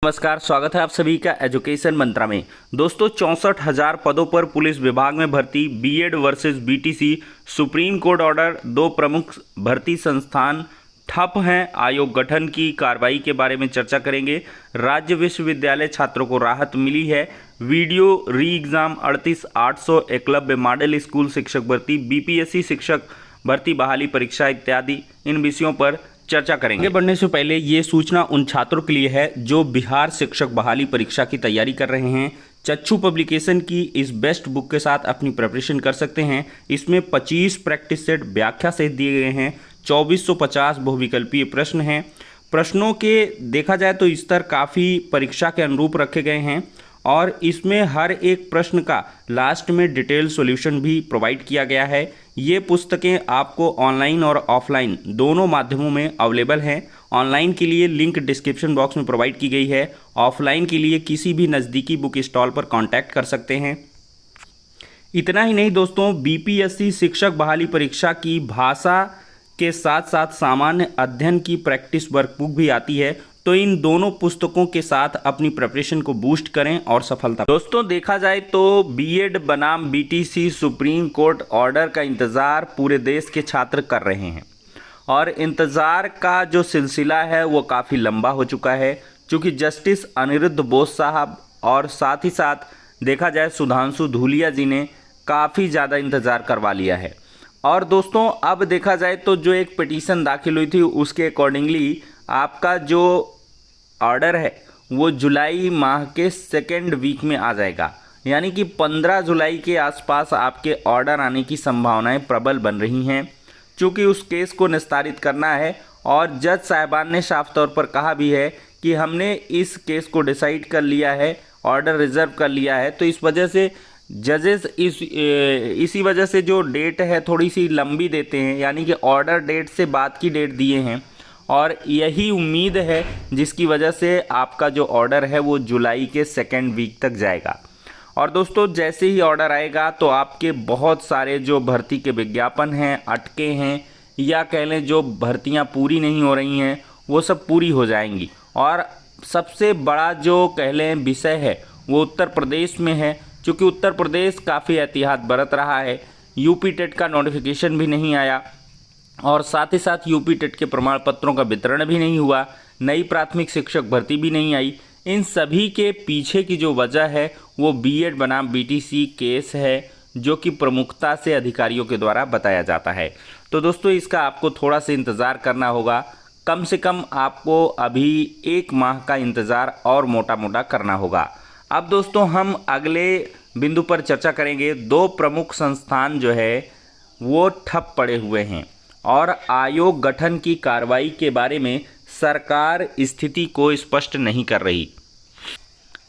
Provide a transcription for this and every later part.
नमस्कार, स्वागत है आप सभी का एजुकेशन मंत्रा में। दोस्तों 64,000 पदों पर पुलिस विभाग में भर्ती, BEd versus BTC, supreme court order, दो प्रमुख भर्ती संस्थान ठप हैं, आयोग गठन की कार्रवाई के बारे में चर्चा करेंगे। राज्य विश्वविद्यालय छात्रों को राहत मिली है, वीडियो री एग्जाम 38,800, एकलव्य मॉडल स्कूल शिक्षक भर्ती, बीपीएससी शिक्षक भर्ती बहाली परीक्षा इत्यादि इन विषयों पर चर्चा करेंगे। आगे बढ़ने से पहले ये सूचना उन छात्रों के लिए है जो बिहार शिक्षक बहाली परीक्षा की तैयारी कर रहे हैं। चक्षु पब्लिकेशन की इस बेस्ट बुक के साथ अपनी प्रिपरेशन कर सकते हैं। इसमें 25 प्रैक्टिस सेट व्याख्या सहित दिए गए हैं। 2450 बहुविकल्पीय प्रश्न हैं। प्रश्नों के देखा जाए तो स्तर काफ़ी परीक्षा के अनुरूप रखे गए हैं और इसमें हर एक प्रश्न का लास्ट में डिटेल सॉल्यूशन भी प्रोवाइड किया गया है। ये पुस्तकें आपको ऑनलाइन और ऑफलाइन दोनों माध्यमों में अवेलेबल हैं। ऑनलाइन के लिए लिंक डिस्क्रिप्शन बॉक्स में प्रोवाइड की गई है। ऑफलाइन के लिए किसी भी नज़दीकी बुक स्टॉल पर कांटेक्ट कर सकते हैं। इतना ही नहीं दोस्तों, बीपीएससी शिक्षक बहाली परीक्षा की भाषा के साथ साथ सामान्य अध्ययन की प्रैक्टिस वर्कबुक भी आती है। तो इन दोनों पुस्तकों के साथ अपनी प्रिपरेशन को बूस्ट करें और सफलता। दोस्तों देखा जाए तो बीएड बनाम बीटीसी सुप्रीम कोर्ट ऑर्डर का इंतज़ार पूरे देश के छात्र कर रहे हैं और इंतज़ार का जो सिलसिला है वो काफ़ी लंबा हो चुका है, क्योंकि जस्टिस अनिरुद्ध बोस साहब और साथ ही साथ देखा जाए सुधांशु धूलिया जी ने काफ़ी ज़्यादा इंतज़ार करवा लिया है। और दोस्तों अब देखा जाए तो जो एक पिटीशन दाखिल हुई थी उसके अकॉर्डिंगली आपका जो ऑर्डर है वो जुलाई माह के सेकेंड वीक में आ जाएगा, यानी कि 15 जुलाई के आसपास आपके ऑर्डर आने की संभावनाएं प्रबल बन रही हैं, क्योंकि उस केस को निस्तारित करना है। और जज साहिबान ने साफ तौर पर कहा भी है कि हमने इस केस को डिसाइड कर लिया है, ऑर्डर रिजर्व कर लिया है। तो इस वजह से जजेस इसी वजह से जो डेट है थोड़ी सी लंबी देते हैं, यानी कि ऑर्डर डेट से बाद की डेट दिए हैं और यही उम्मीद है जिसकी वजह से आपका जो ऑर्डर है वो जुलाई के सेकेंड वीक तक जाएगा। और दोस्तों जैसे ही ऑर्डर आएगा तो आपके बहुत सारे जो भर्ती के विज्ञापन हैं अटके हैं या कह लें जो भर्तियां पूरी नहीं हो रही हैं वो सब पूरी हो जाएंगी। और सबसे बड़ा जो कह लें विषय है वो उत्तर प्रदेश में है, क्योंकि उत्तर प्रदेश काफ़ी एहतियात बरत रहा है। यूपी टेट का नोटिफिकेशन भी नहीं आया और साथ ही साथ यूपी टेट के प्रमाण पत्रों का वितरण भी नहीं हुआ, नई प्राथमिक शिक्षक भर्ती भी नहीं आई। इन सभी के पीछे की जो वजह है वो बीएड बनाम बीटीसी केस है, जो कि प्रमुखता से अधिकारियों के द्वारा बताया जाता है। तो दोस्तों इसका आपको थोड़ा सा इंतज़ार करना होगा, कम से कम आपको अभी 1 माह का इंतज़ार और मोटा मोटा करना होगा। अब दोस्तों हम अगले बिंदु पर चर्चा करेंगे। दो प्रमुख संस्थान जो है वो ठप पड़े हुए हैं और आयोग गठन की कार्रवाई के बारे में सरकार स्थिति को स्पष्ट नहीं कर रही।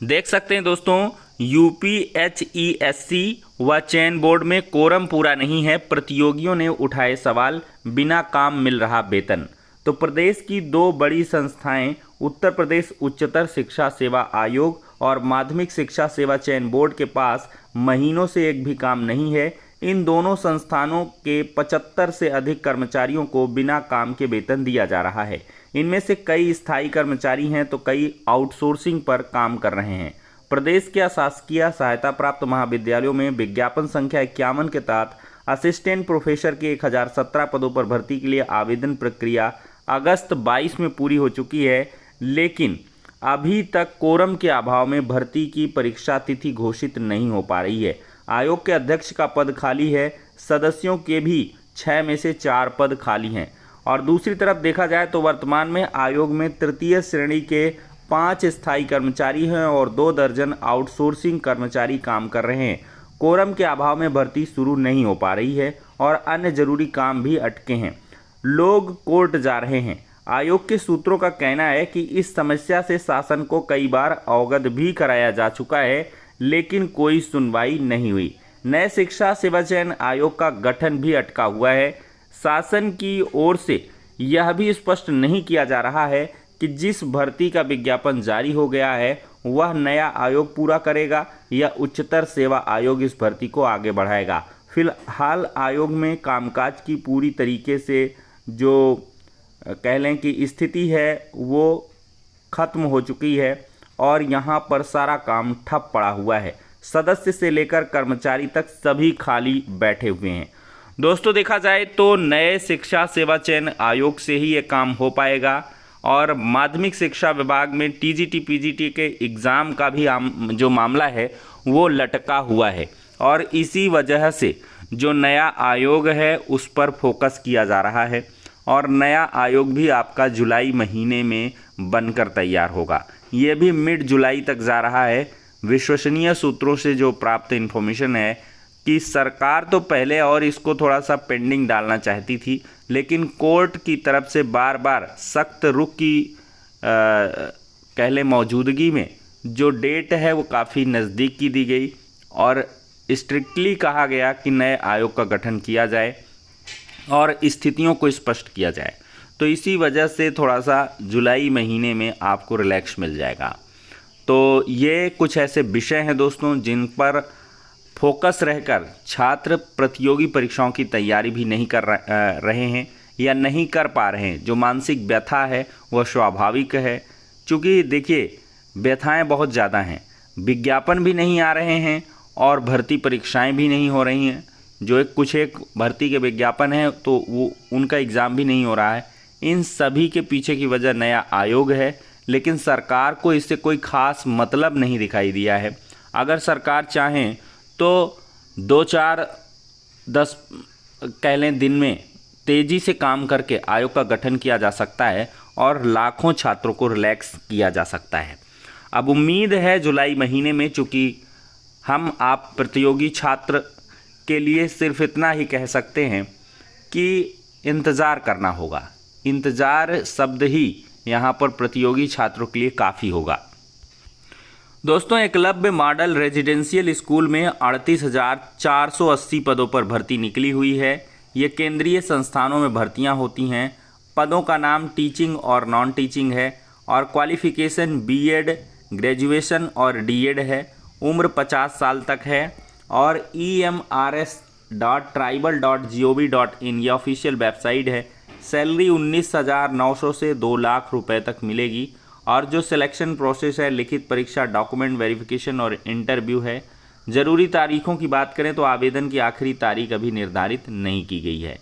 देख सकते हैं दोस्तों, यूपीएचईएससी व चयन बोर्ड में कोरम पूरा नहीं है, प्रतियोगियों ने उठाए सवाल, बिना काम मिल रहा वेतन। तो प्रदेश की दो बड़ी संस्थाएं उत्तर प्रदेश उच्चतर शिक्षा सेवा आयोग और माध्यमिक शिक्षा सेवा चयन बोर्ड के पास महीनों से एक भी काम नहीं है। इन दोनों संस्थानों के 75 से अधिक कर्मचारियों को बिना काम के वेतन दिया जा रहा है। इनमें से कई स्थायी कर्मचारी हैं तो कई आउटसोर्सिंग पर काम कर रहे हैं। प्रदेश के अशासकीय सहायता प्राप्त महाविद्यालयों में विज्ञापन संख्या 51 के तहत असिस्टेंट प्रोफेसर के 1017 पदों पर भर्ती के लिए आवेदन प्रक्रिया अगस्त 22 में पूरी हो चुकी है, लेकिन अभी तक कोरम के अभाव में भर्ती की परीक्षा तिथि घोषित नहीं हो पा रही है। आयोग के अध्यक्ष का पद खाली है, सदस्यों के भी 6 में से 4 पद खाली हैं। और दूसरी तरफ देखा जाए तो वर्तमान में आयोग में तृतीय श्रेणी के 5 स्थायी कर्मचारी हैं और 2 दर्जन आउटसोर्सिंग कर्मचारी काम कर रहे हैं। कोरम के अभाव में भर्ती शुरू नहीं हो पा रही है और अन्य जरूरी काम भी अटके हैं। लोग कोर्ट जा रहे हैं। आयोग के सूत्रों का कहना है कि इस समस्या से शासन को कई बार अवगत भी कराया जा चुका है, लेकिन कोई सुनवाई नहीं हुई। नए शिक्षा सेवा चयन आयोग का गठन भी अटका हुआ है। शासन की ओर से यह भी स्पष्ट नहीं किया जा रहा है कि जिस भर्ती का विज्ञापन जारी हो गया है वह नया आयोग पूरा करेगा या उच्चतर सेवा आयोग इस भर्ती को आगे बढ़ाएगा। फिलहाल आयोग में कामकाज की पूरी तरीके से जो कह लें कि स्थिति है वो ख़त्म हो चुकी है और यहाँ पर सारा काम ठप पड़ा हुआ है। सदस्य से लेकर कर्मचारी तक सभी खाली बैठे हुए हैं। दोस्तों देखा जाए तो नए शिक्षा सेवा चयन आयोग से ही ये काम हो पाएगा और माध्यमिक शिक्षा विभाग में टीजीटी पीजीटी के एग्ज़ाम का भी जो मामला है वो लटका हुआ है और इसी वजह से जो नया आयोग है उस पर फोकस किया जा रहा है और नया आयोग भी आपका जुलाई महीने में बनकर तैयार होगा। ये भी मिड जुलाई तक जा रहा है। विश्वसनीय सूत्रों से जो प्राप्त इन्फॉर्मेशन है कि सरकार तो पहले और इसको थोड़ा सा पेंडिंग डालना चाहती थी, लेकिन कोर्ट की तरफ से बार बार सख्त रुख की कहले मौजूदगी में जो डेट है वो काफ़ी नज़दीक की दी गई और स्ट्रिक्टली कहा गया कि नए आयोग का गठन किया जाए और स्थितियों को स्पष्ट किया जाए। तो इसी वजह से थोड़ा सा जुलाई महीने में आपको रिलैक्स मिल जाएगा। तो ये कुछ ऐसे विषय हैं दोस्तों जिन पर फोकस रहकर छात्र प्रतियोगी परीक्षाओं की तैयारी भी नहीं कर रहे हैं या नहीं कर पा रहे हैं। जो मानसिक व्यथा है वह स्वाभाविक है, क्योंकि देखिए व्यथाएं बहुत ज़्यादा हैं, विज्ञापन भी नहीं आ रहे हैं और भर्ती परीक्षाएं भी नहीं हो रही हैं। जो एक भर्ती के विज्ञापन है तो वो उनका एग्ज़ाम भी नहीं हो रहा है। इन सभी के पीछे की वजह नया आयोग है, लेकिन सरकार को इससे कोई ख़ास मतलब नहीं दिखाई दिया है। अगर सरकार चाहें तो 2-4-10 कह लें दिन में तेज़ी से काम करके आयोग का गठन किया जा सकता है और लाखों छात्रों को रिलैक्स किया जा सकता है। अब उम्मीद है जुलाई महीने में, चूँकि हम आप प्रतियोगी छात्र के लिए सिर्फ इतना ही कह सकते हैं कि इंतज़ार करना होगा। इंतज़ार शब्द ही यहाँ पर प्रतियोगी छात्रों के लिए काफ़ी होगा। दोस्तों एकलव्य मॉडल रेजिडेंशियल स्कूल में 38,480 पदों पर भर्ती निकली हुई है। ये केंद्रीय संस्थानों में भर्तियां होती हैं। पदों का नाम टीचिंग और नॉन टीचिंग है और क्वालिफ़िकेशन बीएड, ग्रेजुएशन और डीएड है। उम्र 50 साल तक है और emrs.tribal.gov.in ये ऑफिशियल वेबसाइट है। सैलरी 19,900 से 2 लाख रुपए तक मिलेगी और जो सिलेक्शन प्रोसेस है लिखित परीक्षा, डॉक्यूमेंट वेरिफिकेशन और इंटरव्यू है। ज़रूरी तारीखों की बात करें तो आवेदन की आखिरी तारीख अभी निर्धारित नहीं की गई है।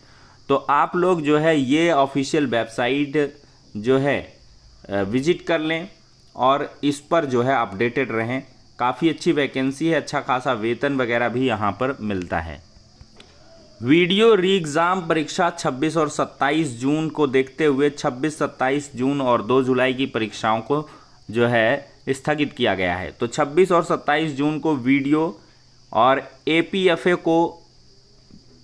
तो आप लोग जो है ये ऑफिशियल वेबसाइट जो है विजिट कर लें और इस पर जो है अपडेटेड रहें। काफ़ी अच्छी वैकेंसी है, अच्छा खासा वेतन वगैरह भी यहाँ पर मिलता है। वीडियो री एग्ज़ाम परीक्षा 26 और 27 जून को देखते हुए 26, 27 जून और 2 जुलाई की परीक्षाओं को जो है स्थगित किया गया है। तो 26 और 27 जून को वीडियो और एपीएफए को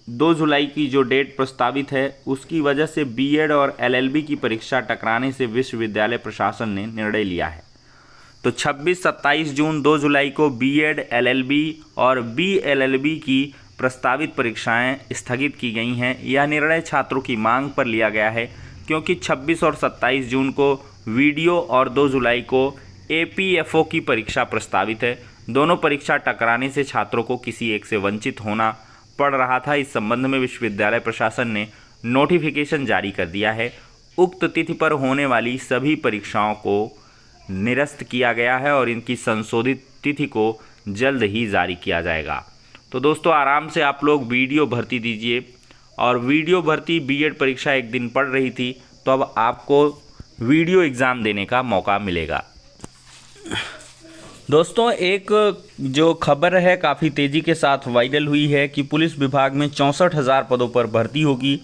2 जुलाई की जो डेट प्रस्तावित है उसकी वजह से बीएड और एलएलबी की परीक्षा टकराने से विश्वविद्यालय प्रशासन ने निर्णय लिया है। तो 26, 27 जून 2 जुलाई को बीएड, एलएलबी और बीएलएलबी की प्रस्तावित परीक्षाएं स्थगित की गई हैं। यह निर्णय छात्रों की मांग पर लिया गया है क्योंकि 26 और 27 जून को वीडियो और 2 जुलाई को एपीएफओ की परीक्षा प्रस्तावित है। दोनों परीक्षा टकराने से छात्रों को किसी एक से वंचित होना पड़ रहा था। इस संबंध में विश्वविद्यालय प्रशासन ने नोटिफिकेशन जारी कर दिया है। उक्त तिथि पर होने वाली सभी परीक्षाओं को निरस्त किया गया है और इनकी संशोधित तिथि को जल्द ही जारी किया जाएगा। तो दोस्तों आराम से आप लोग वीडियो भर्ती दीजिए और वीडियो भर्ती बीएड परीक्षा एक दिन पड़ रही थी तो अब आपको वीडियो एग्ज़ाम देने का मौका मिलेगा। दोस्तों एक जो खबर है काफ़ी तेज़ी के साथ वायरल हुई है कि पुलिस विभाग में 64,000 पदों पर भर्ती होगी।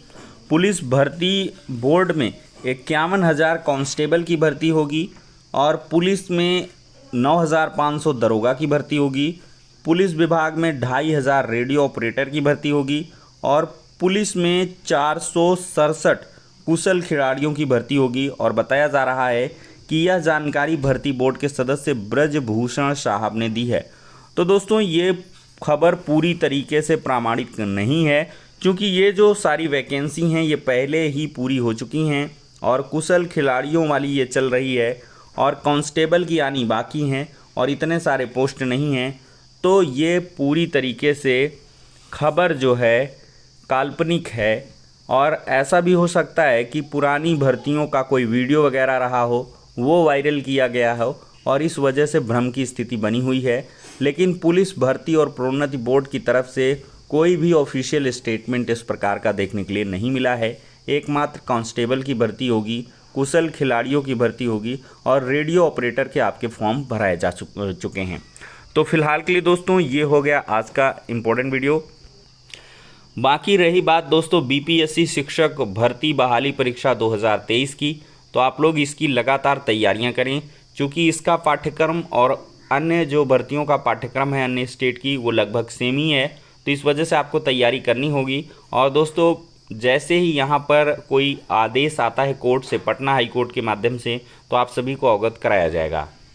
पुलिस भर्ती बोर्ड में 51,000 कांस्टेबल की भर्ती होगी और पुलिस में 9,500 दरोगा की भर्ती होगी। पुलिस विभाग में 2,500 रेडियो ऑपरेटर की भर्ती होगी और पुलिस में 467 कुशल खिलाड़ियों की भर्ती होगी। और बताया जा रहा है कि यह जानकारी भर्ती बोर्ड के सदस्य ब्रजभूषण साहब ने दी है। तो दोस्तों ये खबर पूरी तरीके से प्रामाणिक नहीं है क्योंकि ये जो सारी वैकेंसी हैं ये पहले ही पूरी हो चुकी हैं और कुशल खिलाड़ियों वाली ये चल रही है और कांस्टेबल की आनी बाकी हैं और इतने सारे पोस्ट नहीं हैं। तो ये पूरी तरीके से खबर जो है काल्पनिक है और ऐसा भी हो सकता है कि पुरानी भर्तियों का कोई वीडियो वगैरह रहा हो वो वायरल किया गया हो और इस वजह से भ्रम की स्थिति बनी हुई है। लेकिन पुलिस भर्ती और प्रोन्नति बोर्ड की तरफ से कोई भी ऑफिशियल स्टेटमेंट इस प्रकार का देखने के लिए नहीं मिला है। एकमात्र कांस्टेबल की भर्ती होगी, कुशल खिलाड़ियों की भर्ती होगी और रेडियो ऑपरेटर के आपके फॉर्म भराए जा चुके हैं। तो फिलहाल के लिए दोस्तों ये हो गया आज का इम्पोर्टेंट वीडियो। बाकी रही बात दोस्तों बीपीएससी शिक्षक भर्ती बहाली परीक्षा 2023 की, तो आप लोग इसकी लगातार तैयारियां करें, क्योंकि इसका पाठ्यक्रम और अन्य जो भर्तियों का पाठ्यक्रम है अन्य स्टेट की वो लगभग सेम ही है। तो इस वजह से आपको तैयारी करनी होगी। और दोस्तों जैसे ही यहाँ पर कोई आदेश आता है कोर्ट से, पटना हाई कोर्ट के माध्यम से, तो आप सभी को अवगत कराया जाएगा।